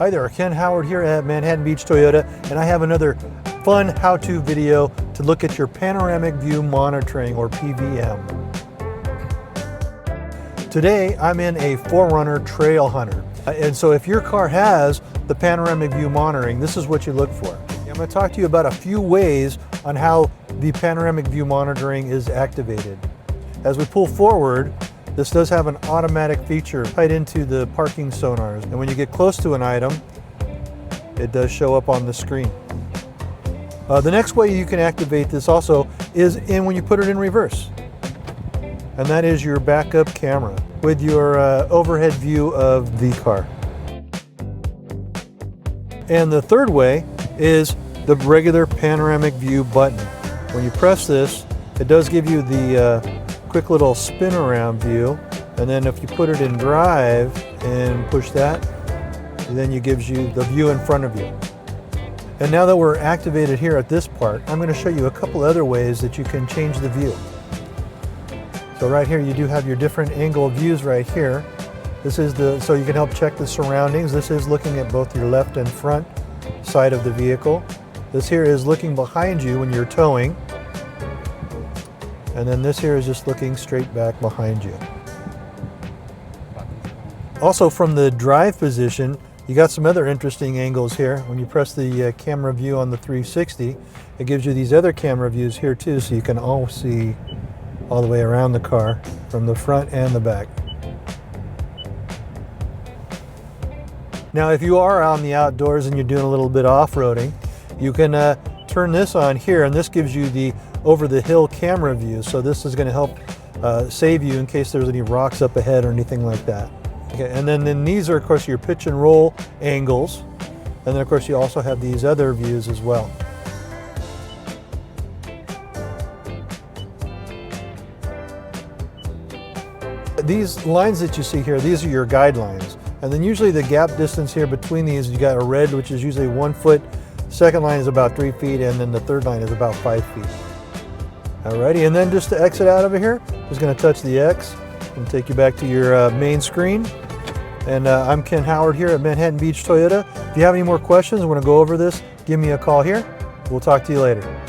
Hi there, Ken Howard here at Manhattan Beach Toyota, and I have another fun how-to video to look at your Panoramic View Monitoring, or PVM. Today I'm in a 4Runner Trail Hunter, and so if your car has the Panoramic View Monitoring, this is what you look for. I'm going to talk to you about a few ways on how the Panoramic View Monitoring is activated. As we pull forward, this does have an automatic feature tied into the parking sonars, and when you get close to an item, it does show up on the screen. The next way you can activate this also is when you put it in reverse, and that is your backup camera with your overhead view of the car. And the third way is the regular Panoramic View button. When you press this, it does give you the quick little spin around view, and then if you put it in drive and push that, then it gives you the view in front of you. And now that we're activated here at this part, I'm going to show you a couple other ways that you can change the view. So right here you do have your different angle views right here. This is so you can help check the surroundings. This is looking at both your left and front side of the vehicle. This here is looking behind you when you're towing. And then this here is just looking straight back behind you. Also, from the drive position, you got some other interesting angles here. When you press the camera view on the 360, it gives you these other camera views here too, so you can all see all the way around the car from the front and the back. Now, if you are out in the outdoors and you're doing a little bit of off-roading, you can turn this on here, and this gives you the over-the-hill camera view. So this is going to help save you in case there's any rocks up ahead or anything like that. Okay, and then these are, of course, your pitch and roll angles. And then, of course, you also have these other views as well. These lines that you see here, these are your guidelines. And then usually the gap distance here between these, you got a red, which is usually 1 foot. Second line is about 3 feet, and then the third line is about 5 feet. Alrighty, and then just to exit out of here, just going to touch the X and take you back to your main screen. And I'm Ken Howard here at Manhattan Beach Toyota. If you have any more questions, want to go over this, give me a call here. We'll talk to you later.